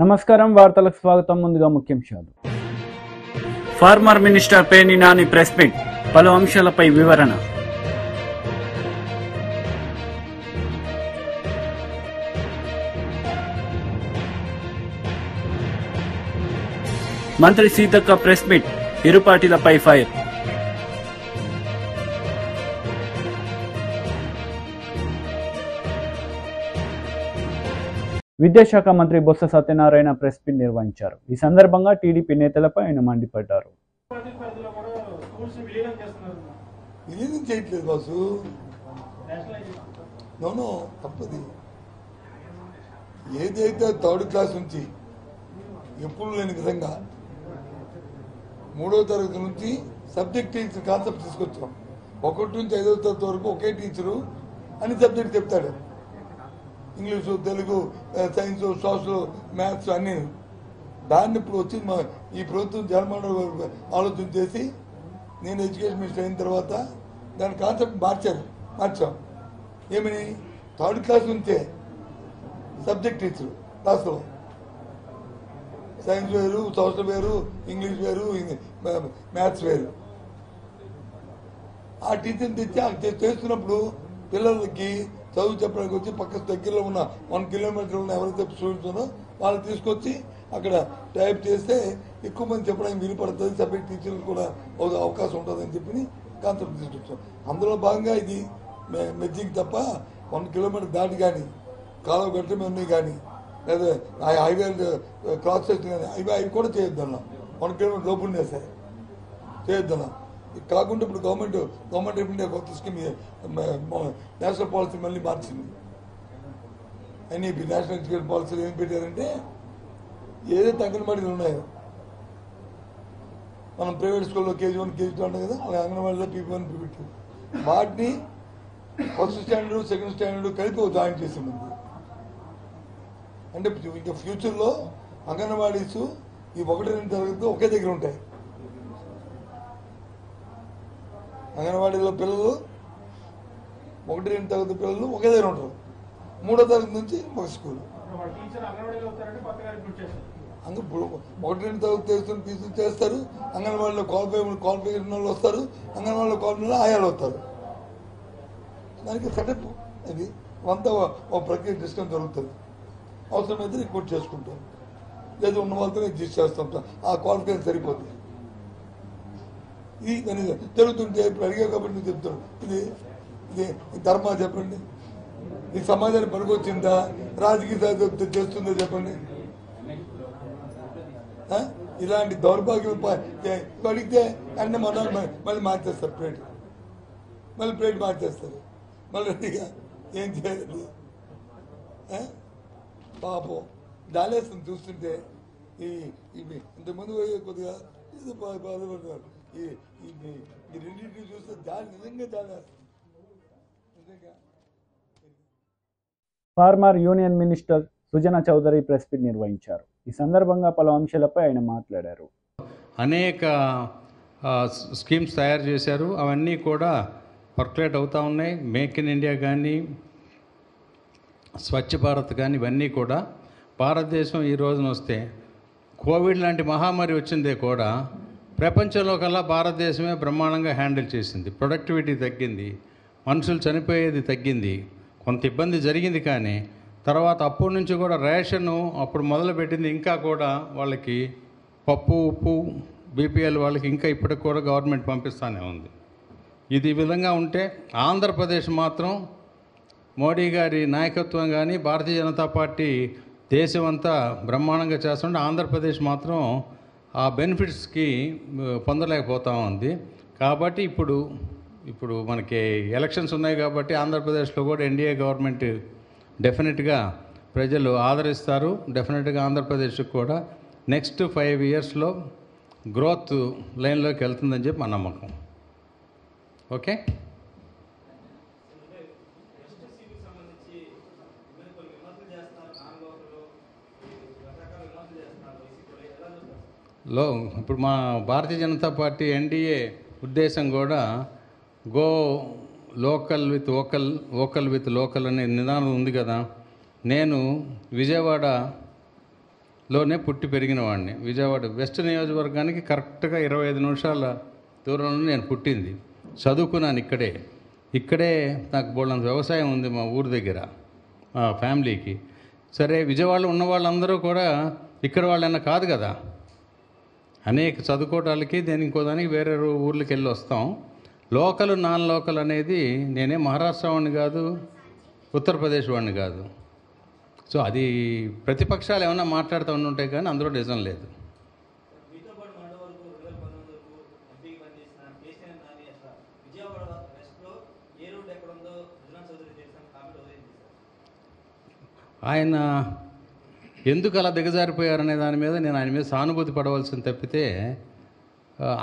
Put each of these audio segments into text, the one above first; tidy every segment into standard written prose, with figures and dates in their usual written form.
నమస్కారం వార్తలకు స్వాగతం. ముందుగా ముఖ్యాంశాలు. Farmer minister Perni Nani press meet, పలు అంశాలపై వివరణ. మంత్రి సీతక్క ప్రెస్ మీట్, ఇరు పార్టీలపై ఫైర్. విద్యాశాఖ మంత్రి బొత్స సత్యనారాయణ ప్రెస్ మీట్ నిర్వహించారు. ఈ సందర్భంగా టీడీపీ నేతలపై ఆయన మండిపడ్డారు. విలీనం చేయట్లేదు బాసు, నోనో తప్పది. ఏదైతే థర్డ్ క్లాస్ నుంచి ఎప్పుడు లేని విధంగా 3వ తరగతి నుంచి సబ్జెక్ట్ టీచర్ కాన్సెప్ట్ తీసుకొచ్చాం. 1 నుంచి 5వ తరగతి వరకు ఒకే టీచరు అన్ని సబ్జెక్ట్ చెప్తాడు. English, Telugu, science, social, maths అన్నీ. దాన్ని ఇప్పుడు వచ్చి ఈ ప్రభుత్వం జగన్మోహన్ ఆలోచన చేసి నేను ఎడ్యుకేషన్ మినిస్టర్ అయిన తర్వాత దాని కాన్సెప్ట్ మార్చాం. ఏమని, థర్డ్ క్లాస్ నుంచే సబ్జెక్ట్ టీచరు క్లాసులో సైన్స్ వేరు, సోషల్ వేరు, ఇంగ్లీష్ వేరు, మ్యాథ్స్ వేరు. ఆ టీచర్ని తెచ్చి చేస్తున్నప్పుడు పిల్లలకి చదువు చెప్పడానికి వచ్చి పక్క దగ్గరలో ఉన్న 1 కిలోమీటర్ ఉన్న ఎవరైతే స్టూడెంట్స్ ఉన్నో వాళ్ళు తీసుకొచ్చి అక్కడ టైప్ చేస్తే ఎక్కువ మంది చెప్పడానికి వీలు పడుతుంది, సబ్జెక్ట్ టీచర్లు కూడా అవకాశం ఉంటుందని చెప్పి కాన్సెప్ట్ తీసుకొచ్చాం. అందులో భాగంగా ఇది మెజ్జింగ్ తప్ప 1 కిలోమీటర్ దాటి కానీ కాలువ గట్ల ఉన్నాయి కానీ లేదా హైవే క్రాస్ చేసిన కానీ అవి కూడా చేయొద్దన్నాం. 1 కిలోమీటర్ లోపు ఉండేసాయి చేయొద్దన్నాం. కాకుండా ఇప్పుడు గవర్నమెంట్ ఆఫ్ ఇండియా కొత్త స్కీమ్ నేషనల్ పాలసీ మళ్ళీ మార్చింది. ఎన్ఈపీ నేషనల్ ఎడ్యుకేషన్ పాలసీలు ఏం పెట్టారంటే, ఏదైతే అంగన్వాడీలు ఉన్నాయో మనం ప్రైవేట్ స్కూల్లో KG1 KG2 ఉంటాం కదా, అలా అంగన్వాడీలో PP1 PP2 వాటిని ఫస్ట్ స్టాండర్డ్ సెకండ్ స్టాండర్డ్ కలిపి జాయిన్ చేసి ఉంది. అంటే ఇంకా ఫ్యూచర్లో అంగన్వాడీస్ ఈ 1-2 తరగతి ఒకే దగ్గర ఉంటాయి. అంగన్వాడీలో పిల్లలు 1-2 తరగతి పిల్లలు ఒకే దగ్గర ఉంటారు. 3వ తరగతి నుంచి ఒక స్కూల్. 1-2 తరగతి చేస్తారు. అంగన్వాడీలో క్వాలిఫికేషన్ వాళ్ళు వస్తారు. అంగన్వాడీలో క్వాలిఫికేషన్ ఆయాలు వస్తారు. దానికి సెటప్ అది అంతా ఒక ప్రక్రియ డిస్కౌంట్ జరుగుతుంది. అవసరమైతే రిపోర్ట్ చేసుకుంటాం, లేదా ఉన్న వాళ్ళతో అడ్జస్ట్ చేస్తుంటాం. ఆ క్వాలిఫికేషన్ సరిపోతుంది. ఇది జరుగుతుంటే ఇప్పుడు అడిగా కాబట్టి నువ్వు చెప్తాను, ఇది ధర్మా చెప్పండి, ఈ సమాజానికి పనికొచ్చిందా, రాజకీయ చేస్తుందో చెప్పండి. ఇలాంటి దౌర్భాగ్యం అడిగితే అన్నీ మళ్ళీ మార్చేస్తారు ప్లేట్ మార్చేస్తారు. మళ్ళీ ఏం చేయాలి? పాపం జాలేస్తుంది చూస్తుంటే. ఇంతకుముందు కొద్దిగా బాధపడుతున్నారు. ఈ రెండింటిని చూస్తే నిజంగా జాలేస్తుంది. Former union minister Sujana Chowdary press meet నిర్వహించారు. ఈ సందర్భంగా పలు అంశాలపై ఆయన మాట్లాడారు. అనేక స్కీమ్స్ తయారు చేశారు. అవన్నీ కూడా పర్కులేట్ అవుతూ ఉన్నాయి. మేక్ ఇన్ ఇండియా కానీ, స్వచ్ఛ భారత్ కానీ, ఇవన్నీ కూడా భారతదేశం ఈ రోజున వస్తే కోవిడ్ లాంటి మహమ్మారి వచ్చిందే కూడా ప్రపంచంలో కల్లా భారతదేశమే బ్రహ్మాండంగా హ్యాండిల్ చేసింది. ప్రొడక్టివిటీ తగ్గింది, మనుషులు చనిపోయేది తగ్గింది, కొంత ఇబ్బంది జరిగింది. కానీ తర్వాత అప్పటి నుంచి కూడా రేషను అప్పుడు మొదలుపెట్టింది. ఇంకా కూడా వాళ్ళకి పప్పు, ఉప్పు, BPL వాళ్ళకి ఇంకా ఇప్పటికి కూడా గవర్నమెంట్ పంపిస్తూనే ఉంది. ఇది ఈ విధంగా ఉంటే ఆంధ్రప్రదేశ్ మాత్రం మోడీ గారి నాయకత్వం కానీ, భారతీయ జనతా పార్టీ దేశం అంతా బ్రహ్మాండంగా చేస్తుంటే ఆంధ్రప్రదేశ్ మాత్రం ఆ బెనిఫిట్స్కి పొందలేకపోతూ ఉంది. కాబట్టి ఇప్పుడు మనకి ఎలక్షన్స్ ఉన్నాయి కాబట్టి ఆంధ్రప్రదేశ్లో కూడా ఎన్డీఏ గవర్నమెంట్ డెఫినెట్గా ప్రజలు ఆదరిస్తారు. డెఫినెట్గా ఆంధ్రప్రదేశ్కి కూడా నెక్స్ట్ 5 ఇయర్స్లో గ్రోత్ లైన్లోకి వెళ్తుందని చెప్పి మా నమ్మకం. ఓకే. ఇప్పుడు మా భారతీయ జనతా పార్టీ ఎన్డీఏ ఉద్దేశం కూడా go local with vocal with local అనే నిదానం ఉంది కదా. నేను విజయవాడ లోనే పుట్టి పెరిగిన వాడిని. విజయవాడ వెస్ట్ నియోజకవర్గానికి కరెక్ట్గా 25 నిమిషాల దూరంలో నేను పుట్టింది. చదువుకున్నాను ఇక్కడే నాకు బోళ్ళంత వ్యవసాయం ఉంది మా ఊరి దగ్గర, మా ఫ్యామిలీకి. సరే, విజయవాడలో ఉన్న వాళ్ళందరూ కూడా ఇక్కడ వాళ్ళన్నా కాదు కదా, అనేక చదువుకోవటాలకి ఇంకో దానికి వేరే ఊర్లకి వెళ్ళి వస్తాం. లోకల్ నాన్ లోకల్ అనేది నేనే మహారాష్ట్ర వాడిని కాదు, ఉత్తరప్రదేశ్ వాడిని కాదు. సో అది ప్రతిపక్షాలు ఏమన్నా మాట్లాడుతూ ఉంటుంటాయి కానీ అందులో నిజం లేదు. ఆయన ఎందుకు అలా దిగజారిపోయారనే దాని మీద నేను ఆయన మీద సానుభూతి పడవలసింది తప్పితే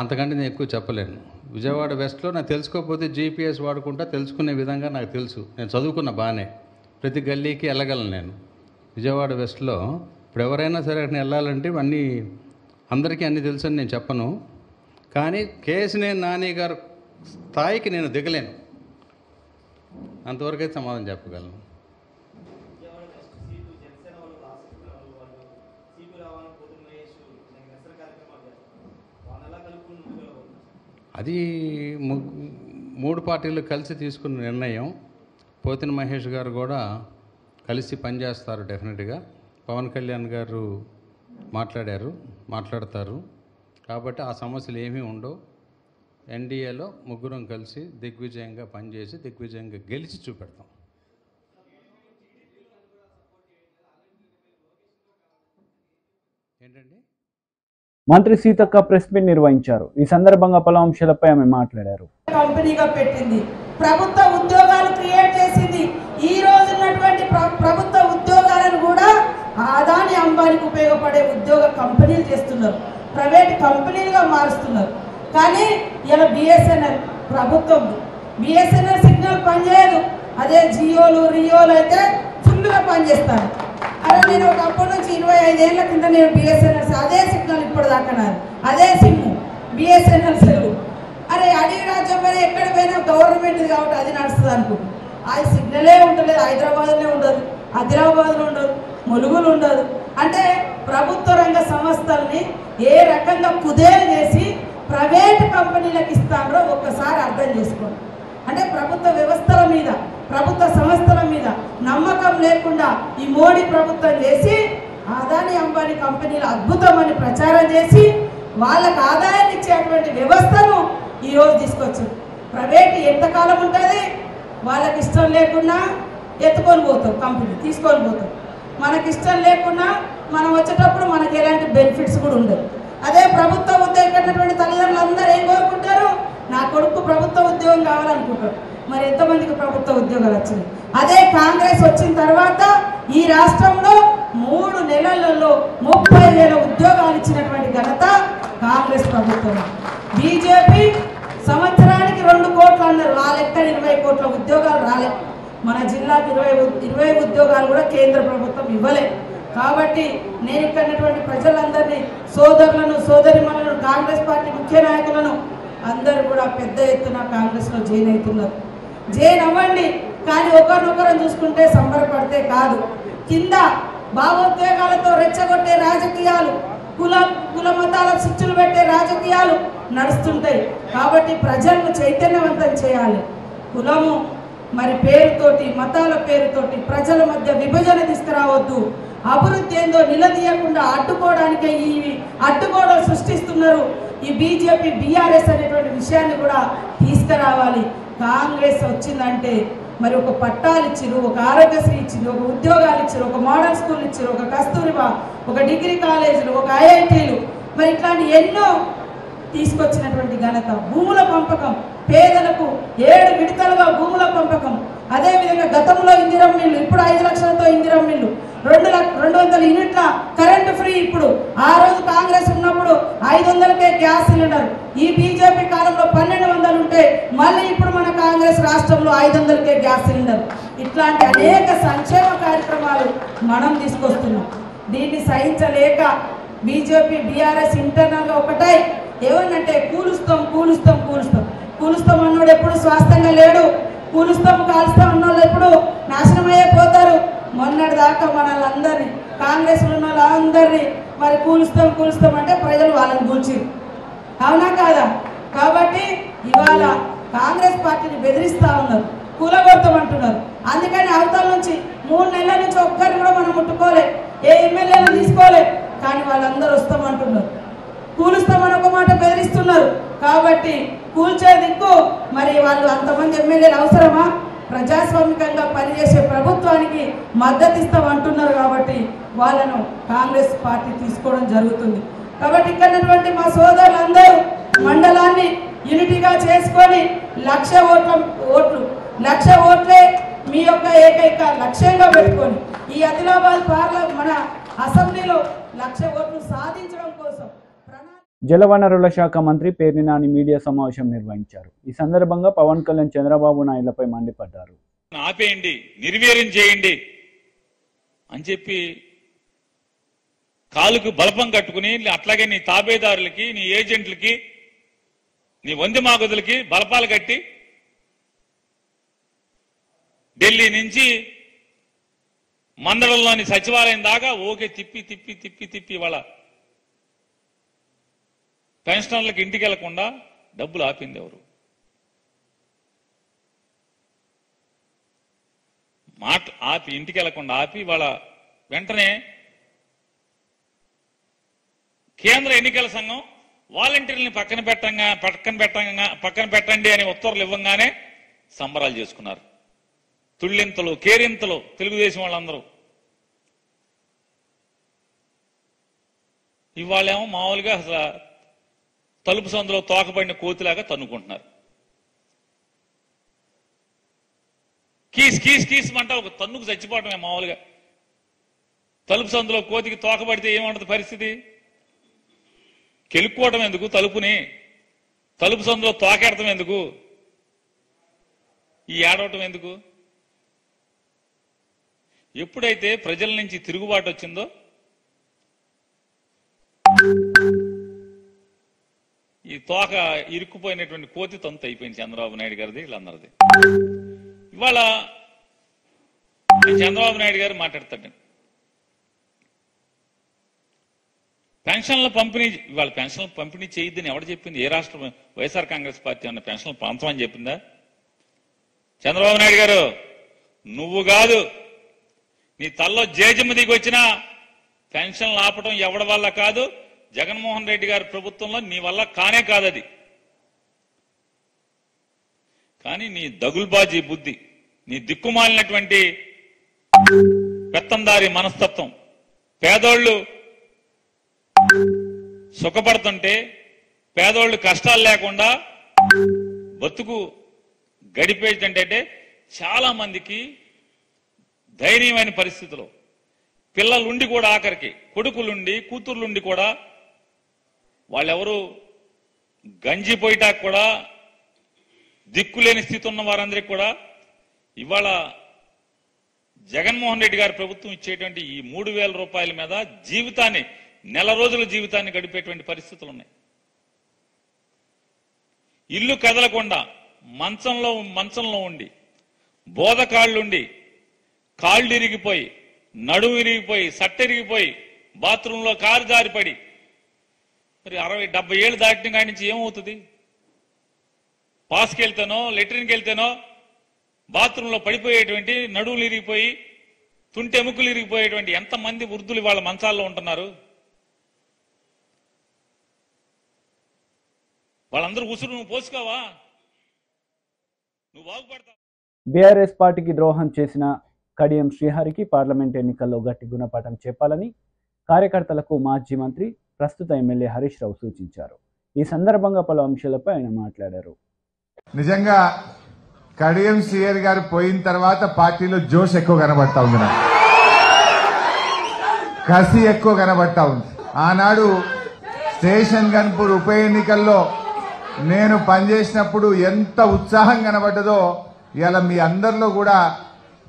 అంతకంటే నేను ఎక్కువ చెప్పలేను. విజయవాడ వెస్ట్లో నాకు తెలుసుకోకపోతే జీపీఎస్ వాడుకుంటా తెలుసుకునే విధంగా నాకు తెలుసు. నేను చదువుకున్న బాగానే, ప్రతి గల్లీకి వెళ్ళగలను నేను. విజయవాడ వెస్ట్లో ఇప్పుడు ఎవరైనా సరే అక్కడ వెళ్ళాలంటే అందరికీ అన్నీ తెలుసు అని నేను చెప్పను. కానీ కేశినేని నాని గారు స్థాయికి నేను దిగలేను, అంతవరకైతే సమాధానం చెప్పగలను. అది 3 పార్టీలు కలిసి తీసుకున్న నిర్ణయం. పోతిన మహేష్ గారు కూడా కలిసి పనిచేస్తారు డెఫినెట్గా. పవన్ కళ్యాణ్ గారు మాట్లాడతారు. కాబట్టి ఆ సమస్యలు ఏమీ ఉండవు. ఎన్డీఏలో ముగ్గురం కలిసి దిగ్విజయంగా పనిచేసి దిగ్విజయంగా గెలిచి చూపెడతాం. ఏంటండి? మంత్రి సీతక్క ప్రెస్ మీట్ నిర్వహించారు. ఈ సందర్భంగా పలు అంశాలపై ఆమె మాట్లాడారు. కంపెనీగా పెట్టింది, ప్రభుత్వ ఉద్యోగాలు క్రియేట్ చేసింది. ఈ రోజు ఉన్నటువంటి ప్రభుత్వ ఉద్యోగాలను కూడా అదాని అంబానీకి ఉపయోగపడే ఉద్యోగ కంపెనీలు చేస్తున్నారు, ప్రైవేట్ కంపెనీలుగా మారుస్తున్నారు. కానీ ఇలా బిఎస్ఎన్ఎల్ ప్రభుత్వం, బిఎస్ఎన్ఎల్ సిగ్నల్ పనిచేయదు. అదే జియోలు రియోలు అయితే ఫుల్గా పనిచేస్తారు. అలా నేను ఒకప్పటి నుంచి 25 ఏళ్ల కింద నేను బిఎస్ఎన్ఎల్ అదే సిగ్నల్ ఇప్పుడు దాకా అదే సిమ్ బిఎస్ఎన్ఎల్ సెల్. అరే అడవి రాజ్యం పైన ఎక్కడ పోయినా గవర్నమెంట్ కాబట్టి అది నడుస్తుంది అనుకుంటున్నాను. అది సిగ్నలే ఉండలేదు. హైదరాబాద్లో ఉండదు, ఆదిలాబాద్లో ఉండదు, ములుగులు ఉండదు. అంటే ప్రభుత్వ రంగ సంస్థల్ని ఏ రకంగా కుదేలు చేసి ప్రైవేట్ కంపెనీలకు ఇస్తారో ఒక్కసారి అర్థం చేసుకోండి. అంటే ప్రభుత్వ వ్యవస్థల మీద, ప్రభుత్వ సంస్థల మీద నమ్మకం లేకుండా ఈ మోడీ ప్రభుత్వం చేసి అదాని అంబానీ కంపెనీలు అద్భుతమని ప్రచారం చేసి వాళ్ళకు ఆదాయాన్ని ఇచ్చేటువంటి వ్యవస్థను ఈరోజు తీసుకొచ్చారు. ప్రైవేట్ ఎంతకాలం ఉంటుంది? వాళ్ళకి ఇష్టం లేకున్నా ఎత్తుకొని పోతాం, కంపెనీ తీసుకొని పోతాం. మనకి ఇష్టం లేకున్నా మనం వచ్చేటప్పుడు మనకి ఎలాంటి బెనిఫిట్స్ కూడా ఉండదు. అదే ప్రభుత్వ ఉద్యోగం కన్నటువంటి తల్లిదండ్రులు అందరూ ఏం కోరుకుంటారు? నా కొడుకు ప్రభుత్వ ఉద్యోగం కావాలనుకుంటారు. మరి ఎంతమందికి ప్రభుత్వ ఉద్యోగాలు వచ్చినాయి? అదే కాంగ్రెస్ వచ్చిన తర్వాత ఈ రాష్ట్రంలో 3 నెలలలో 30,000 ఉద్యోగాలు ఇచ్చినటువంటి ఘనత కాంగ్రెస్ ప్రభుత్వం. బీజేపీ సంవత్సరానికి 2 కోట్లు అన్నారు, ఆ లెక్క 20 కోట్ల ఉద్యోగాలు రాలే. మన జిల్లాకి 20 ఉద్యోగాలు కూడా కేంద్ర ప్రభుత్వం ఇవ్వలే. కాబట్టి నేను ఇక్కడటువంటి ప్రజలందరినీ, సోదరులను సోదరిమణులను, కాంగ్రెస్ పార్టీ ముఖ్య నాయకులను అందరూ కూడా పెద్ద ఎత్తున కాంగ్రెస్లో జాయిన్ అవుతున్నారు. జాయిన్ అవ్వండి, కానీ ఒకరినొకరం చూసుకుంటే సంబరపడితే కాదు. కింద భావోద్వేగాలతో రెచ్చగొట్టే రాజకీయాలు, కుల మతాల శిక్షలు పెట్టే రాజకీయాలు నడుస్తుంటాయి. కాబట్టి ప్రజలను చైతన్యవంతం చేయాలి. కులము మరి పేరుతోటి, మతాల పేరుతోటి ప్రజల మధ్య విభజన తీసుకురావద్దు. అభివృద్ధి ఏందో నిలదీయకుండా అడ్డుకోవడానికే ఈ అడ్డుగోడలు సృష్టిస్తున్నారు. ఈ బీజేపీ బీఆర్ఎస్ అనేటువంటి విషయాన్ని కూడా తీసుకురావాలి. కాంగ్రెస్ వచ్చిందంటే మరి ఒక పట్టాలు ఇచ్చిరు, ఒక ఆరోగ్యశ్రీ ఇచ్చింది, ఒక ఉద్యోగాలు ఇచ్చారు, ఒక మోడల్ స్కూల్ ఇచ్చారు, ఒక కస్తూరిబా, ఒక డిగ్రీ కాలేజీలు, ఒక ఐఐటీలు, మరి ఇట్లాంటి ఎన్నో తీసుకొచ్చినటువంటి ఘనత. భూముల పంపకం, పేదలకు 7 విడతలుగా భూముల పంపకం. అదేవిధంగా గతంలో ఇందిరమ్మ ఇల్లు, ఇప్పుడు 5 లక్షలతో ఇందిరమ్మ ఇల్లు, 200 యూనిట్ల కరెంటు ఫ్రీ. ఇప్పుడు ఆ రోజు కాంగ్రెస్ ఉన్నప్పుడు 500కే గ్యాస్ సిలిండర్. ఈ బీజేపీ కాలంలో 1200 ఉంటే మళ్ళీ ఇప్పుడు మన కాంగ్రెస్ రాష్ట్రంలో 500కే గ్యాస్ సిలిండర్. ఇట్లాంటి అనేక సంక్షేమ కార్యక్రమాలు మనం తీసుకొస్తున్నాం. దీన్ని సహించలేక బీజేపీ బీఆర్ఎస్ ఇంటర్నల్గా ఒకటై ఏమన్నంటే కూలుస్తాం అన్నోడు ఎప్పుడు స్వాస్థంగా లేడు. కూలుస్తాం కాలుస్తాం అన్నోళ్ళు ఎప్పుడు నాశనం అయ్యే పోతారు. మొన్నటి దాకా మనల్ని అందరినీ కాంగ్రెస్ ఉన్న వాళ్ళందరినీ మరి కూలుస్తాం అంటే ప్రజలు వాళ్ళని కూల్చిరు. అవునా కాదా? కాబట్టి ఇవాళ కాంగ్రెస్ పార్టీని బెదిరిస్తూ ఉన్నారు, కూలగొడతామంటున్నారు. అందుకని అవతల నుంచి 3 నెలల నుంచి ఒక్కరిని కూడా మనం ముట్టుకోలే, ఏ ఎమ్మెల్యేలు తీసుకోలే. కానీ వాళ్ళందరూ వస్తామంటున్నారు, కూలుస్తామని ఒక మాట బెదిరిస్తున్నారు. కాబట్టి కూల్చే దిక్కు మరి వాళ్ళు అంతమంది ఎమ్మెల్యేలు అవసరమా? ప్రజాస్వామికంగా పనిచేసే ప్రభుత్వానికి మద్దతు ఇస్తామంటున్నారు. కాబట్టి వాళ్ళను కాంగ్రెస్ పార్టీ తీసుకోవడం జరుగుతుంది. కాబట్టి ఇక్కడ మా సోదరులందరూ మండలాన్ని యూనిటీగా చేసుకొని 1,00,000 ఓట్లే మీ యొక్క ఏకైక లక్ష్యంగా పెట్టుకొని ఈ ఆదిలాబాద్ మన అసెంబ్లీలో 1,00,000 ఓట్లు సాధించడం కోసం జలవనరుల శాఖ మంత్రి పేర్ని నాని మీడియా సమావేశం నిర్వహించారు. ఈ సందర్భంగా పవన్ కళ్యాణ్ చంద్రబాబు నాయుడులపై మండిపడ్డారు. ఆపేయండి, నిర్వీర్యం చేయండి అని చెప్పి కాలుకు బలపం కట్టుకుని అట్లాగే నీ తాబేదారులకి, నీ ఏజెంట్లకి, నీ వందిమాగుదులకి బలపాలు కట్టి ఢిల్లీ నుంచి మందడంలోని సచివాలయం దాకా ఓకే తిప్పి వాళ్ళ పెన్షనర్లకు ఇంటికి వెళ్లకుండా డబ్బులు ఆపింది ఎవరు? ఆపి ఇంటికి వెళ్లకుండా ఆపి వాళ్ళ వెంటనే కేంద్ర ఎన్నికల సంఘం వాలంటీర్లని పక్కన పెట్టండి అని ఉత్తర్వులు ఇవ్వగానే సంబరాలు చేసుకున్నారు. తుళ్ళింతలు, కేరింతలు తెలుగుదేశం వాళ్ళందరూ. ఇవాళేమో మామూలుగా అసలు తలుపు సందులో తోకబడిన కోతిలాగా తన్నుకుంటున్నారు. కీస్ అంటే ఒక తన్నుకు చచ్చిపోవటమే మామూలుగా. తలుపు సందులో కోతికి తోకబడితే ఏమంటుంది పరిస్థితి? కెలుక్కోవటం ఎందుకు తలుపుని? తలుపు సందులో తోకెడటం ఎందుకు? ఈ ఏడవటం ఎందుకు? ఎప్పుడైతే ప్రజల నుంచి తిరుగుబాటు వచ్చిందో ఈ తోక ఇరుక్కుపోయినటువంటి కోతి తంతు అయిపోయింది చంద్రబాబు నాయుడు గారిది, వీళ్ళందరిది. ఇవాళ చంద్రబాబు నాయుడు గారు మాట్లాడతాడు. పెన్షన్ల పంపిణీ, ఇవాళ పెన్షన్ల పంపిణీ చేయొద్దని ఎవరు చెప్పింది? ఏ రాష్ట్ర వైఎస్ఆర్ కాంగ్రెస్ పార్టీ అన్న పెన్షన్లు ప్రాంతం చెప్పిందా? చంద్రబాబు నాయుడు గారు, నువ్వు కాదు, నీ తల్లో జేజమ్మ దిగి వచ్చినా పెన్షన్లు ఆపడం ఎవడి వల్ల కాదు, జగన్మోహన్ రెడ్డి గారి ప్రభుత్వంలో నీ వల్ల కానే కాదది. కానీ నీ దగుల్బాజీ బుద్ధి, నీ దిక్కుమాలినటువంటి పెత్తందారి మనస్తత్వం, పేదోళ్లు సుఖపడుతుంటే పేదోళ్లు కష్టాలు లేకుండా బతుకు గడిపేటంటే చాలా మందికి దయనీయమైన పరిస్థితిలో పిల్లలుండి కూడా, ఆఖరికి కొడుకులుండి కూతుర్లుండి కూడా వాళ్ళెవరు గంజిపోయిటాకు కూడా దిక్కులేని స్థితి ఉన్న వారందరికీ కూడా ఇవాళ జగన్మోహన్ రెడ్డి గారి ప్రభుత్వం ఇచ్చేటువంటి ఈ 3,000 రూపాయల మీద జీవితాన్ని, నెల రోజుల జీవితాన్ని గడిపేటువంటి పరిస్థితులు ఉన్నాయి. ఇల్లు కదలకుండా మంచంలో ఉండి బోధకాళ్ళుండి కాళ్ళు ఇరిగిపోయి, నడుము ఇరిగిపోయి, సట్టెరిగిపోయి, బాత్రూంలో కారు జారిపడి మరి 60-70 ఏళ్ళు దాటిన కాడి నుంచి ఏమవుతుంది? పాస్కి వెళ్తేనో లెట్రిన్కి వెళ్తేనో బాత్రూంలో పడిపోయేటువంటి, నడువులు ఇరిగిపోయి, తుంటెముకలు ఇరిగిపోయేటువంటి ఎంతమంది వృద్ధులు వాళ్ళ మంచాల్లో ఉంటున్నారు? వాళ్ళందరూ ఉసురు నువ్వు పోసుకోవా? నువ్వు బాగుపడతావు. బీఆర్ఎస్ పార్టీకి ద్రోహం చేసిన కడియం శ్రీహరికి పార్లమెంట్ ఎన్నికల్లో గట్టి గుణపాఠం చెప్పాలని కార్యకర్తలకు మాజీ మంత్రి, ప్రస్తుత ఎమ్మెల్యే హరీష్ రావు సూచించారు. ఈ సందర్భంగా పలు అంశాలపై ఆయన మాట్లాడారు. నిజంగా కడియం శ్రీహరి గారు పోయిన తర్వాత పార్టీలో జోష్ ఎక్కువ కనబడతా ఉంది, నాకు కసి ఎక్కువ కనబడతా ఉంది. ఆనాడు స్టేషన్ గన్పూర్ ఉప ఎన్నికల్లో నేను పనిచేసినప్పుడు ఎంత ఉత్సాహం కనబడ్డదో ఇలా మీ అందరిలో కూడా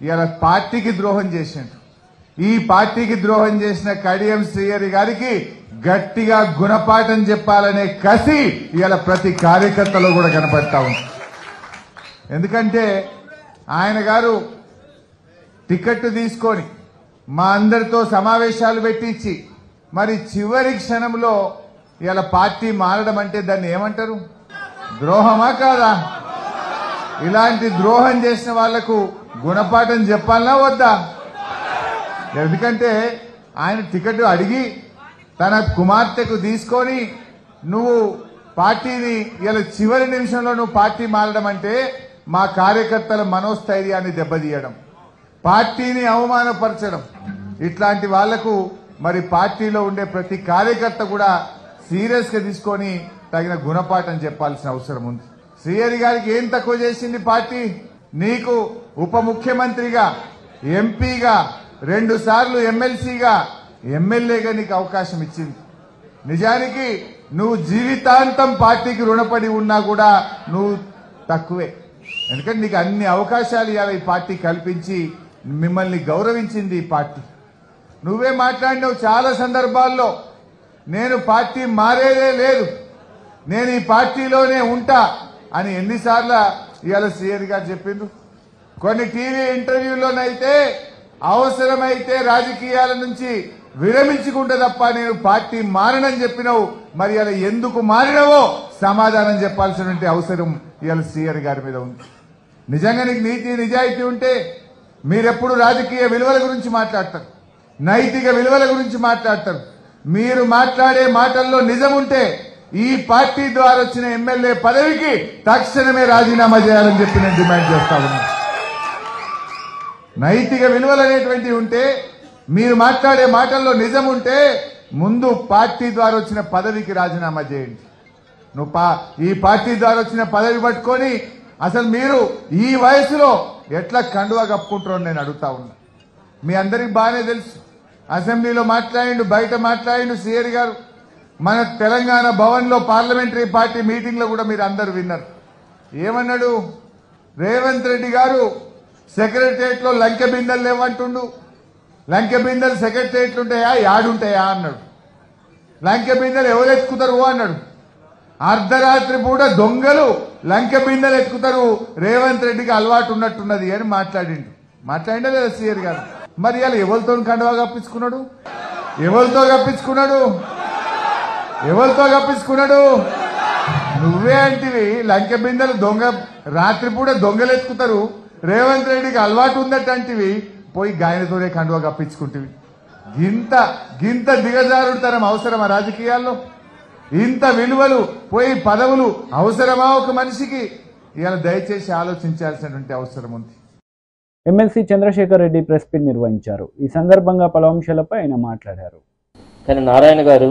ఇలా పార్టీకి ద్రోహం చేసిండు. ఈ పార్టీకి ద్రోహం చేసిన కడియం శ్రీహరి గారికి గట్టిగా గుణపాఠం చెప్పాలనే కసి ఇలా ప్రతి కార్యకర్తలో కూడా కనపడతా ఉంది. ఎందుకంటే ఆయన గారు టికెట్ తీసుకొని మా అందరితో సమావేశాలు పెట్టించి మరి చివరి క్షణంలో ఇలా పార్టీ మారడం అంటే దాన్ని ఏమంటారు? ద్రోహమా కాదా? ఇలాంటి ద్రోహం చేసిన వాళ్లకు గుణపాఠం చెప్పాలనా వద్దా? ఎందుకంటే ఆయన టికెట్ అడిగి తన కుమార్తెకు తీసుకొని నువ్వు పార్టీని ఇలా చివరి నిమిషంలో నువ్వు పార్టీ మారడం అంటే మా కార్యకర్తల మనోస్థైర్యాన్ని దెబ్బతీయడం, పార్టీని అవమానపరచడం. ఇట్లాంటి వాళ్లకు మరి పార్టీలో ఉండే ప్రతి కార్యకర్త కూడా సీరియస్ గా తీసుకొని తగిన గుణపాఠం చెప్పాల్సిన అవసరం ఉంది. శ్రీహరి గారికి ఏం తక్కువ చేసింది పార్టీ? నీకు ఉప ముఖ్యమంత్రిగా, ఎంపీగా, 2 సార్లు ఎమ్మెల్సీగా, ఎమ్మెల్యేగా నీకు అవకాశం ఇచ్చింది. నిజానికి నువ్వు జీవితాంతం పార్టీకి రుణపడి ఉన్నా కూడా నువ్వు తక్కువే. ఎందుకంటే నీకు అన్ని అవకాశాలు ఇవాళ ఈ పార్టీ కల్పించి మిమ్మల్ని గౌరవించింది ఈ పార్టీ. నువ్వే మాట్లాడినావు చాలా సందర్భాల్లో, నేను పార్టీ మారేదే లేదు, నేను ఈ పార్టీలోనే ఉంటా అని ఎన్నిసార్లు ఇవాళ శ్రీహరి గారు చెప్పిండ్రు. కొన్ని టీవీ ఇంటర్వ్యూలోనైతే అవసరమైతే రాజకీయాల నుంచి విరమించుకుంటే తప్ప నేను పార్టీ మారనని చెప్పినావు. మరి అలా ఎందుకు మారినవో సమాధానం చెప్పాల్సినటువంటి అవసరం ఇవాళ శ్రీహరి గారి మీద ఉంది. నిజంగా నీకు నీతి నిజాయితీ ఉంటే మీరెప్పుడు రాజకీయ విలువల గురించి మాట్లాడతారు, నైతిక విలువల గురించి మాట్లాడతారు. మీరు మాట్లాడే మాటల్లో నిజం ఉంటే ఈ పార్టీ ద్వారా వచ్చిన ఎమ్మెల్యే పదవికి తక్షణమే రాజీనామా చేయాలని చెప్పి నేను డిమాండ్ చేస్తా ఉన్నా. నైతిక విలువలు అనేటువంటివి ఉంటే, మీరు మాట్లాడే మాటల్లో నిజం ఉంటే ముందు పార్టీ ద్వారా వచ్చిన పదవికి రాజీనామా చేయండి. నువ్వు ఈ పార్టీ ద్వారా వచ్చిన పదవి పట్టుకొని అసలు మీరు ఈ వయసులో ఎట్లా కండువా కప్పుకుంటారో నేను అడుగుతా ఉన్నా. మీ అందరికి బాగానే తెలుసు, అసెంబ్లీలో మాట్లాడిండు, బయట మాట్లాడిండు శ్రీహరి గారు. మన తెలంగాణ భవన్ లో పార్లమెంటరీ పార్టీ మీటింగ్ లో కూడా మీరు అందరు విన్నారు. ఏమన్నాడు? రేవంత్ రెడ్డి గారు సెక్రటరియట్ లో లంకె బిందెలు లేవంటుండు. లంకె బిందెలు సెక్రటరియట్లు ఉంటాయా, యాడుంటాయా అన్నాడు. లంకె బిందెలు ఎవరు ఎత్తుకుతారు అన్నాడు. అర్ధరాత్రి పూట దొంగలు లంకె బిందెలు ఎత్తుకుతారు, రేవంత్ రెడ్డికి అలవాటు ఉన్నట్టున్నది అని మాట్లాడిండు. మాట్లాడిండే లేదా శ్రీహరి గారు? మరి ఇలా ఎవరితో కండువా కప్పించుకున్నాడు? ఎవరితో కప్పించుకున్నాడు? ఎవరితో కప్పించుకున్నాడు? నువ్వే అంటివి లంకె బిందెలు దొంగ రాత్రిపూట దొంగలు ఎత్తుకుతారు, రేవంత్ రెడ్డికి అలవాటు ఉందటంటివి, పోయి గాయనతోనే కండువా కప్పించుకుంటేవి. గింత దిగజారుతనం అవసరమా రాజకీయాల్లో? ఇంత విలువలు పోయి పదవులు అవసరమా ఒక మనిషికి? ఇలా దయచేసి ఆలోచించాల్సినటువంటి అవసరం ఉంది. MLC Chandrasekhar Reddy press meet నిర్వహించారు. ఈ సందర్భంగా పలు అంశాలపై ఆయన మాట్లాడారు. కానీ నారాయణ గారు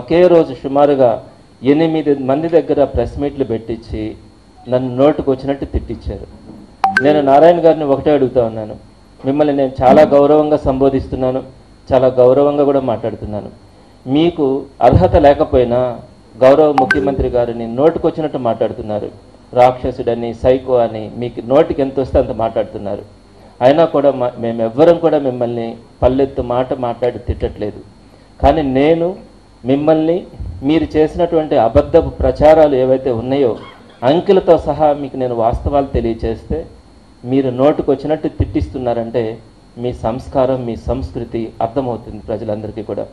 ఒకే రోజు సుమారుగా 8 మంది దగ్గర ప్రెస్ మీట్లు పెట్టించి నన్ను నోటుకు వచ్చినట్టు తిట్టించారు. నేను నారాయణ గారిని ఒకటే అడుగుతా ఉన్నాను, మిమ్మల్ని నేను చాలా గౌరవంగా సంబోధిస్తున్నాను, చాలా గౌరవంగా కూడా మాట్లాడుతున్నాను. మీకు అర్హత లేకపోయినా గౌరవ ముఖ్యమంత్రి గారిని నోటుకు వచ్చినట్టు మాట్లాడుతున్నారు. రాక్షసుడని, సైకో అని మీకు నోటికి ఎంత వస్తే అంత మాట్లాడుతున్నారు. అయినా కూడా మేమెవ్వరం కూడా మిమ్మల్ని పల్లెత్తు మాట మాట్లాడి తిట్టట్లేదు. కానీ నేను మిమ్మల్ని మీరు చేసినటువంటి అబద్ధపు ప్రచారాలు ఏవైతే ఉన్నాయో అంకెలతో సహా మీకు నేను వాస్తవాలు తెలియచేస్తే మీరు నోటుకు వచ్చినట్టు తిట్టిస్తున్నారంటే మీ సంస్కారం, మీ సంస్కృతి అర్థమవుతుంది ప్రజలందరికీ కూడా.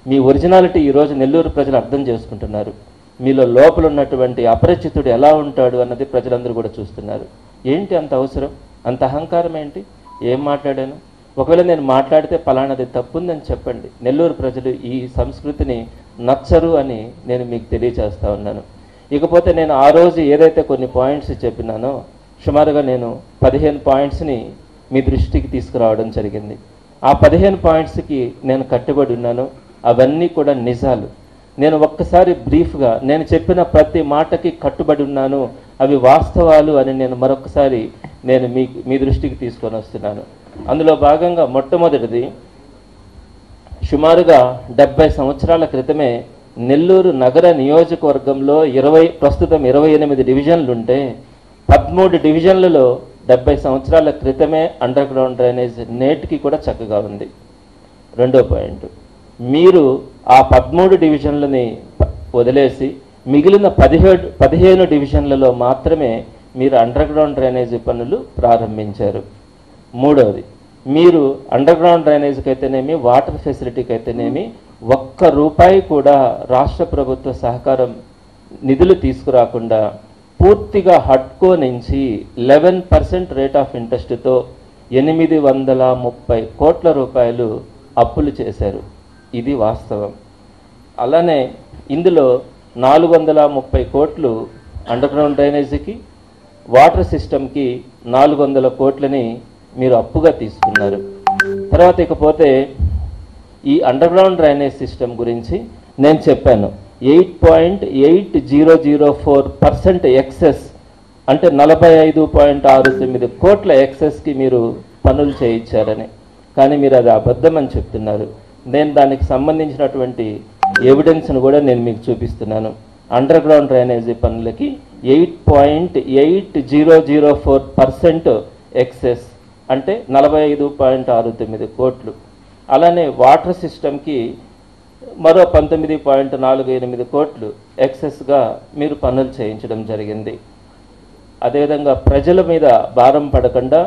మీ ఒరిజినాలిటీ ఈరోజు నెల్లూరు ప్రజలు అర్థం చేసుకుంటున్నారు. మీలో లోపల ఉన్నటువంటి అపరిచితుడు ఎలా ఉంటాడు అన్నది ప్రజలందరూ కూడా చూస్తున్నారు. ఏంటి అంత అవసరం, అంత అహంకారం ఏంటి? ఏం మాట్లాడాను? ఒకవేళ నేను మాట్లాడితే పలానాది తప్పుందని చెప్పండి. నెల్లూరు ప్రజలు ఈ సంస్కృతిని నచ్చరు అని నేను మీకు తెలియచేస్తా ఉన్నాను. ఇకపోతే నేను ఆ రోజు ఏదైతే కొన్ని పాయింట్స్ చెప్పినానో సుమారుగా నేను 15 పాయింట్స్ని మీ దృష్టికి తీసుకురావడం జరిగింది. ఆ 15 పాయింట్స్కి నేను కట్టుబడి ఉన్నాను. అవన్నీ కూడా నిజాలు. నేను ఒక్కసారి బ్రీఫ్గా నేను చెప్పిన ప్రతి మాటకి కట్టుబడి ఉన్నాను, అవి వాస్తవాలు అని నేను మరొకసారి నేను మీ దృష్టికి తీసుకొని వస్తున్నాను. అందులో భాగంగా మొట్టమొదటిది, సుమారుగా 70 సంవత్సరాల క్రితమే నెల్లూరు నగర నియోజకవర్గంలో ప్రస్తుతం 28 డివిజన్లు ఉంటే 13 డివిజన్లలో 70 సంవత్సరాల క్రితమే అండర్ గ్రౌండ్ డ్రైనేజ్ నేటికి కూడా చక్కగా ఉంది. రెండో పాయింట్, మీరు ఆ 13 డివిజన్లని వదిలేసి మిగిలిన 15 డివిజన్లలో మాత్రమే మీరు అండర్ గ్రౌండ్ డ్రైనేజీ పనులు ప్రారంభించారు. మూడవది, మీరు అండర్ గ్రౌండ్ డ్రైనేజ్కి అయితేనేమి, వాటర్ ఫెసిలిటీకి అయితేనేమి ఒక్క రూపాయి కూడా రాష్ట్ర ప్రభుత్వ సహకారం నిధులు తీసుకురాకుండా పూర్తిగా హడ్కో నుంచి 11% రేట్ ఆఫ్ ఇంట్రెస్ట్తో 830 కోట్ల రూపాయలు అప్పులు చేశారు. ఇది వాస్తవం. అలానే ఇందులో 430 కోట్లు అండర్ గ్రౌండ్ డ్రైనేజీకి, వాటర్ సిస్టమ్కి 400 కోట్లని మీరు అప్పుగా తీసుకున్నారు. తర్వాత ఇకపోతే ఈ అండర్ గ్రౌండ్ డ్రైనేజ్ సిస్టమ్ గురించి నేను చెప్పాను. 8.8004% ఎక్సెస్ అంటే 45.69 కోట్ల ఎక్సెస్కి మీరు పనులు చేయించారని. కానీ మీరు అది అబద్ధమని చెప్తున్నారు. నేను దానికి సంబంధించినటువంటి ఎవిడెన్స్ను కూడా నేను మీకు చూపిస్తున్నాను. అండర్ గ్రౌండ్ డ్రైనేజీ పనులకి 8.8004% ఎక్సెస్ అంటే 45.69 కోట్లు. అలానే వాటర్ సిస్టమ్కి మరో 19.48 కోట్లు ఎక్సెస్గా మీరు పనులు చేయించడం జరిగింది. అదేవిధంగా ప్రజల మీద భారం పడకుండా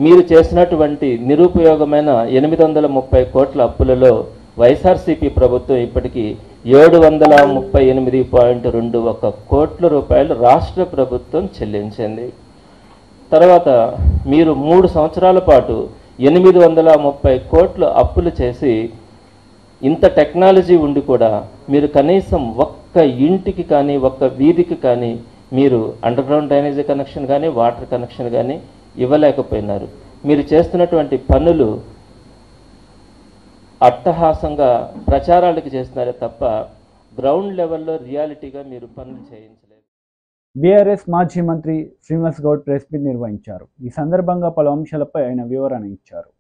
మీరు చేసినటువంటి నిరుపయోగమైన 830 కోట్ల అప్పులలో వైఎస్ఆర్సీపీ ప్రభుత్వం ఇప్పటికీ 738.21 కోట్ల రూపాయలు రాష్ట్ర ప్రభుత్వం చెల్లించింది. తర్వాత మీరు 3 సంవత్సరాల పాటు 830 కోట్లు అప్పులు చేసి ఇంత టెక్నాలజీ ఉండి కూడా మీరు కనీసం ఒక్క ఇంటికి కానీ ఒక్క వీధికి కానీ మీరు అండర్ గ్రౌండ్ డ్రైనేజీ కనెక్షన్ కానీ వాటర్ కనెక్షన్ కానీ ఇవ్వలేకపోయినారు. మీరు చేస్తున్నటువంటి పనులు అట్టహాసంగా ప్రచారాలకు చేస్తున్నారే తప్ప గ్రౌండ్ లెవెల్లో రియాలిటీగా మీరు పనులు చేయించలేదు. బీఆర్ఎస్ మాజీ మంత్రి శ్రీనివాస్ గౌడ్ ప్రెస్ మీట్ నిర్వహించారు. ఈ సందర్భంగా పలు అంశాలపై ఆయన వివరణ ఇచ్చారు.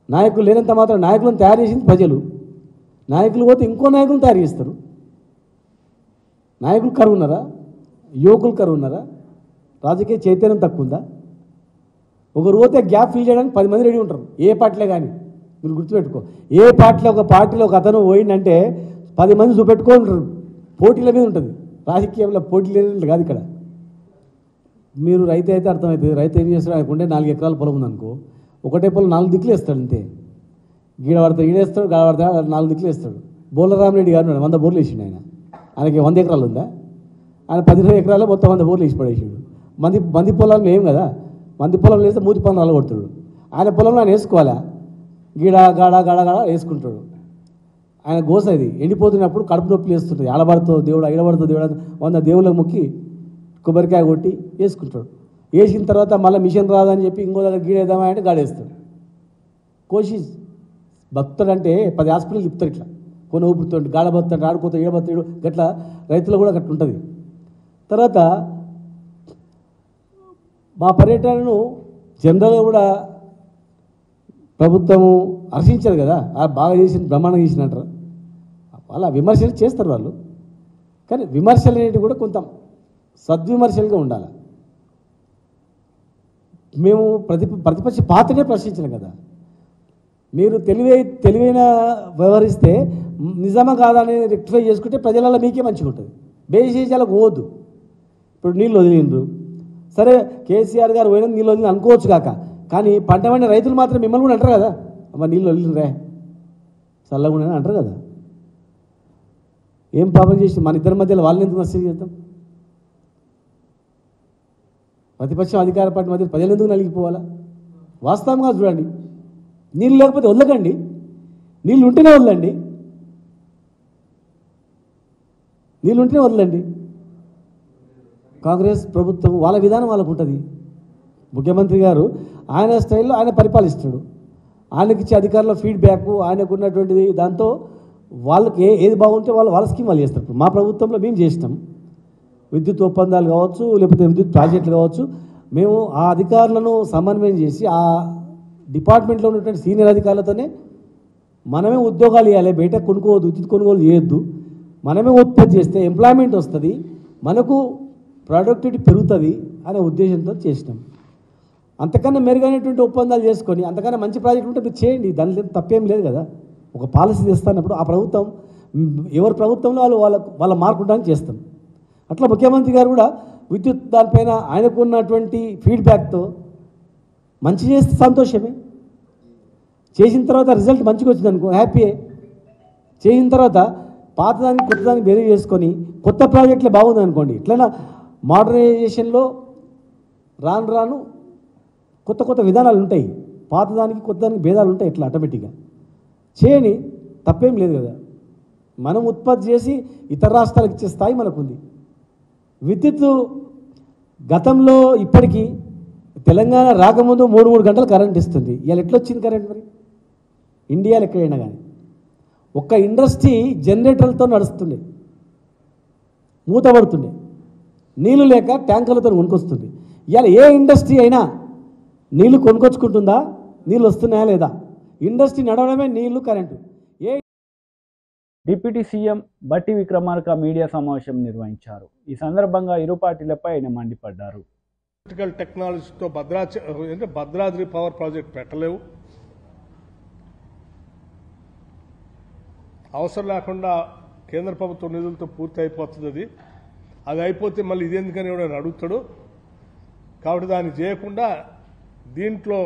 నాయకులు లేనంత మాత్రం నాయకులను తయారు చేసింది ప్రజలు. నాయకులు పోతే ఇంకో నాయకులను తయారు చేస్తారు. నాయకులు కరువు ఉన్నారా? యువకులు కరువు ఉన్నారా? రాజకీయ చైతన్యం తక్కువ ఉందా? ఒకరు పోతే గ్యాప్ ఫిల్ చేయడానికి 10 మంది రెడీ ఉంటారు. ఏ పార్టీలో కానీ మీరు గుర్తుపెట్టుకో. ఏ పార్టీలో ఒక పార్టీలో ఒక అతను పోయిందంటే 10 మంది చూపెట్టుకుంటారు. పోటీల మీద ఉంటుంది. రాజకీయంలో పోటీ లేని కాదు ఇక్కడ. మీరు రైతు అయితే అర్థమవుతుంది. రైతు ఏం చేస్తాడు? ఆయనకుంటే 4 ఎకరాల పొలం ఉందనుకో, ఒకటే పొలం 4 దిక్కులు వేస్తాడు. అంతే. గీడ పడతాడు, ఈడేస్తాడు, గాడ పడతాడు, 4 దిక్కులు వేస్తాడు. బోలరామరెడ్డి గారు 100 బోర్లు వేసిండు. ఆయనకి 100 ఎకరాలు ఉందా? ఆయన 15 ఎకరాలు మొత్తం 100 బోర్లు వేసి పడేసాడు. మంది పొలాలు ఏం కదా, మంది పొలం వేస్తే మూతి పొలం అలగొడతాడు. ఆయన పొలంలో ఆయన వేసుకోవాలా? గీడ గాడ గాడ గాడ వేసుకుంటాడు. ఆయన గోస ఇది. ఎండిపోతున్నప్పుడు కడుపు నొప్పి వేస్తుంటుంది. ఆడబడుతో దేవుడు, ఈడబడుతో దేవుడు 100 దేవుళ్ళకి మొక్కి కొబ్బరికాయ కొట్టి వేసుకుంటాడు. వేసిన తర్వాత మళ్ళీ మిషన్ రాదని చెప్పి ఇంకో దగ్గర గీడేద్దామా అంటే గాడేస్తాడు. కోషిష్ భక్తుడు అంటే 10 హాస్పిటల్ తిప్పుతారు ఇట్లా. కొన్ని ఊపుతాడు, గాడబత్తాడు, ఆడుకోతాడు, ఈడబత్తాడు. గట్లా రైతులు కూడా గట్ల ఉంటుంది. తర్వాత మా పర్యటనను జనరల్గా కూడా ప్రభుత్వము హర్షించదు కదా. బాగా చేసిన, బ్రహ్మాండంగా చేసినట్టు వాళ్ళ విమర్శలు చేస్తారు వాళ్ళు. కానీ విమర్శలు అనేవి కూడా కొంత సద్విమర్శలుగా ఉండాలి. మేము ప్రతిపక్ష పాత్రనే ప్రశ్నించాం కదా. మీరు తెలివైన వ్యవహరిస్తే నిజమా కాదా అని రెక్టిఫై చేసుకుంటే ప్రజలలో మీకే మంచిగా ఉంటుంది. బేసిసాలకు పోవద్దు. ఇప్పుడు నీళ్ళు వదిలిండ్రు, సరే కేసీఆర్ గారు పోయినా నీళ్ళు వదిలి అనుకోవచ్చు కాక, కానీ పంట పండిన రైతులు మాత్రం మిమ్మల్ని కూడా అంటారు కదా, అమ్మ నీళ్ళు వదిలినరే చల్లగా అంటారు కదా. ఏం పాపం చేసి మన ఇద్దరి మధ్యలో వాళ్ళని ఎందుకు నష్టం చేద్దాం? ప్రతిపక్షం అధికార పార్టీ మధ్య ప్రజలు ఎందుకు నలిగిపోవాలా? వాస్తవంగా చూడండి. నీళ్ళు లేకపోతే వదలకండి, నీళ్ళు ఉంటేనే వదలండి, నీళ్ళు ఉంటేనే వదలండి. కాంగ్రెస్ ప్రభుత్వం వాళ్ళ విధానం వాళ్ళకు ఉంటుంది. ముఖ్యమంత్రి గారు ఆయన స్టైల్లో ఆయన పరిపాలిస్తాడు. ఆయనకి ఇచ్చే అధికారుల ఫీడ్బ్యాక్, ఆయనకు ఉన్నటువంటిది దాంతో వాళ్ళకి ఏది బాగుంటే వాళ్ళ స్కీమ్ వాళ్ళు చేస్తారు. మా ప్రభుత్వంలో మేము చేసినాం. విద్యుత్ ఒప్పందాలు కావచ్చు, లేకపోతే విద్యుత్ ప్రాజెక్టులు కావచ్చు, మేము ఆ అధికారులను సమన్వయం చేసి ఆ డిపార్ట్మెంట్లో ఉన్నటువంటి సీనియర్ అధికారులతోనే మనమే ఉద్యోగాలు ఇవ్వాలి. బయట కొనుక్కోవద్దు, విద్యుత్ కొనుగోలు చేయొద్దు, మనమే ఉత్పత్తి చేస్తే ఎంప్లాయ్మెంట్ వస్తుంది, మనకు ప్రొడక్టివిటీ పెరుగుతుంది అనే ఉద్దేశంతో చేసినాం. అంతకన్నా మెరుగైనటువంటి ఒప్పందాలు చేసుకొని అంతకన్నా మంచి ప్రాజెక్ట్ ఉంటే మీరు చేయండి, దానిలో తప్పేం లేదు కదా. ఒక పాలసీ తెస్తున్నప్పుడు ఆ ప్రభుత్వం ఎవరి ప్రభుత్వంలో వాళ్ళ మార్పు ఉండడానికి చేస్తాం. అట్లా ముఖ్యమంత్రి గారు కూడా విద్యుత్ దానిపైన ఆయనకు ఉన్నటువంటి ఫీడ్బ్యాక్తో మంచి చేస్తే సంతోషమే. చేసిన తర్వాత రిజల్ట్ మంచిగా వచ్చింది అనుకో హ్యాపీయే. చేసిన తర్వాత పాతదానికి కొత్తదానికి వేరే చేసుకొని కొత్త ప్రాజెక్టులే బాగుంది అనుకోండి. ఇట్లైనా మోడర్నైజేషన్లో రాను రాను కొత్త కొత్త విధానాలు ఉంటాయి. పాతదానికి కొత్తదానికి భేదాలు ఉంటాయి. ఇట్లా ఆటోమేటిక్గా చేయని తప్పేం లేదు కదా. మనం ఉత్పత్తి చేసి ఇతర రాష్ట్రాలకు ఇచ్చే స్థాయి మనకుంది. విద్యుత్ గతంలో ఇప్పటికీ తెలంగాణ రాకముందు 3 గంటలు కరెంట్ ఇస్తుంది. ఇవాళ ఎట్లా వచ్చింది కరెంట్? మరి ఇండియాలో ఎక్కడైనా కానీ ఒక్క ఇండస్ట్రీ జనరేటర్లతో నడుస్తుండే, మూతపడుతుండే, నీళ్లు లేక ట్యాంకర్లతో కొనుకొస్తుంది. ఇవాళ ఏ ఇండస్ట్రీ అయినా నీళ్లు కొనుకొచ్చుకుంటుందా? నీళ్ళు వస్తున్నాయా లేదా? ఇండస్ట్రీ నడవడమే నీళ్లు, కరెంటు. డిప్యూటీ సీఎం బట్టి విక్రమార్క మీడియా సమావేశం నిర్వహించారు. ఈ సందర్భంగా ఇరు పార్టీలపై ఆయన మండిపడ్డారు. క్రిటికల్ టెక్నాలజీతో భద్రాద్రి పవర్ ప్రాజెక్ట్ పెట్టలేవు. అవసరం లేకుండా కేంద్ర ప్రభుత్వ నిధులతో పూర్తి అయిపోతుంది. అది అయిపోతే మళ్ళీ ఇదెందుకని ఎవడని అడుగుతాడు. కాబట్టి దాన్ని చేయకుండా దీంట్లో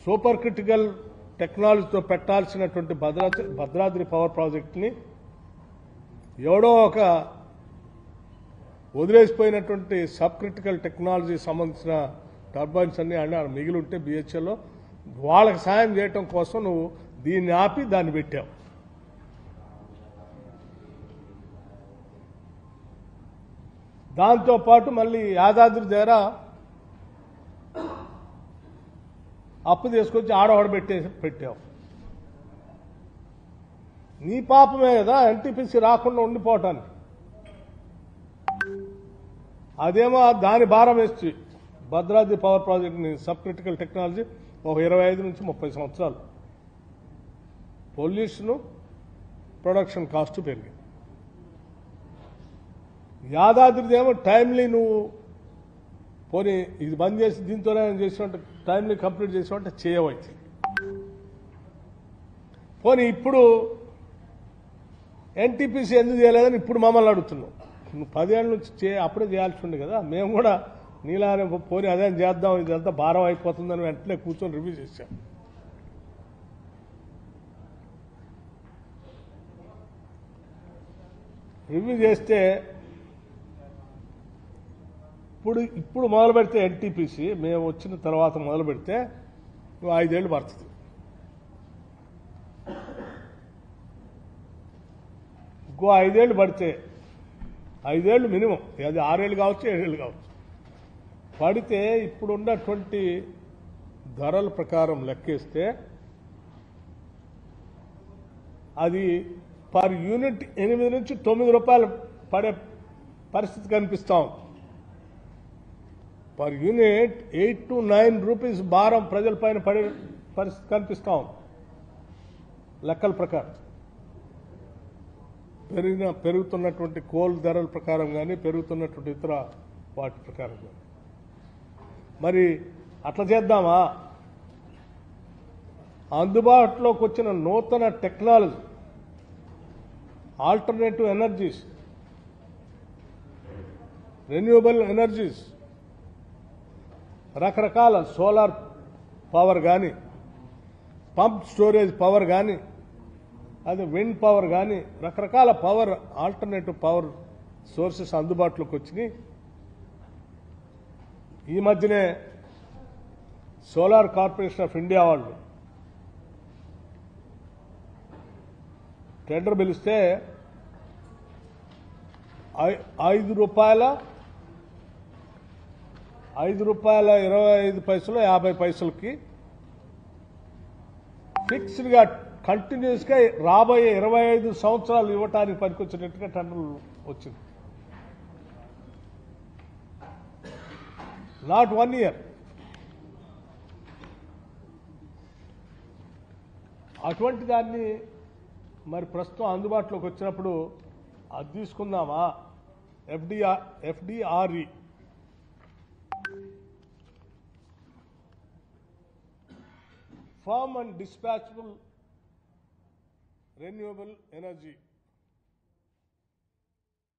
సూపర్ క్రిటికల్ టెక్నాలజీతో పెట్టాల్సినటువంటి భద్రాద్రి పవర్ ప్రాజెక్ట్ని ఎవడో ఒక వదిలేసిపోయినటువంటి సబ్ క్రిటికల్ టెక్నాలజీ సంబంధించిన టర్బైన్స్ అన్ని మిగిలి ఉంటే బిహెచ్ఎల్లో వాళ్ళకి సాయం చేయటం కోసం నువ్వు దీన్ని ఆపి దాన్ని పెట్టావు. దాంతోపాటు మళ్ళీ యాదాద్రి దగ్గర అప్పు తీసుకొచ్చి ఆడవాడు పెట్టావు. నీ పాపమే కదా ఎన్టీపీసీ రాకుండా ఉండిపోవటానికి. అదేమో దాని భారం వేసి భద్రాద్రి పవర్ ప్రాజెక్ట్ని సబ్ క్రిటికల్ టెక్నాలజీ ఒక 25 నుంచి 30 సంవత్సరాలు పొల్యూషను ప్రొడక్షన్ కాస్ట్ పెరిగింది. యాదాద్రిదేమో టైమ్లీ నువ్వు పోనీ ఇది బంద్ చేసి దీంతోనే చేసినట్టు టైమ్లీ కంప్లీట్ చేసినట్టు చేయవచ్చు. పోనీ ఇప్పుడు ఎన్టీపీసీ ఎందుకు చేయలేదని ఇప్పుడు మమ్మల్ని అడుగుతున్నావు. నువ్వు 10 ఏళ్ళ నుంచి అప్పుడే చేయాల్సి ఉంది కదా. మేము కూడా నీలానే పోనీ అదేం చేద్దాం, ఇదంతా భారం అయిపోతుందని వెంటనే కూర్చొని రివ్యూ చేశాం. రివ్యూ చేస్తే ఇప్పుడు మొదలు పెడితే ఎన్టీపీసీ మేము వచ్చిన తర్వాత మొదలు పెడితే నువ్వు 5 ఏళ్ళు పడుతుంది. ఇంకో 5 ఏళ్ళు పడితే 5 ఏళ్ళు మినిమం, అది 6 ఏళ్ళు కావచ్చు 7 ఏళ్ళు కావచ్చు పడితే ఇప్పుడున్నటువంటి ధరల ప్రకారం లెక్కేస్తే అది పర్ యూనిట్ 8 నుంచి 9 రూపాయలు పడే పరిస్థితి కనిపిస్తాం. పర్ యూనిట్ 8 to 9 రూపీస్ భారం ప్రజల పైన పడే పరిస్థితి కనిపిస్తాం లెక్కల ప్రకారం. పెరుగుతున్నటువంటి కోల్ ధరల ప్రకారం కానీ పెరుగుతున్నటువంటి ఇతర వాటి ప్రకారం కానీ. మరి అట్లా చేద్దామా? అందుబాటులోకి వచ్చిన నూతన technology, alternative energies, renewable energies, రకరకాల సోలార్ పవర్ కానీ, పంప్ స్టోరేజ్ పవర్ కానీ, అది విండ్ పవర్ కానీ, రకరకాల పవర్ ఆల్టర్నేటివ్ పవర్ సోర్సెస్ అందుబాటులోకి వచ్చినాయి. ఈ మధ్యనే సోలార్ కార్పొరేషన్ ఆఫ్ ఇండియా వాళ్ళు టెండర్ పిలిస్తే 5 రూపాయల 25 పైసలు 50 పైసలకి ఫిక్స్డ్గా కంటిన్యూస్గా రాబోయే 25 సంవత్సరాలు ఇవ్వటానికి పనికొచ్చినట్టుగా టెండర్ వచ్చింది. Not 1 year. అటువంటి దాన్ని మరి ప్రస్తుతం అందుబాటులోకి వచ్చినప్పుడు అది తీసుకుందామా? FDRE firm and dispatchable renewable energy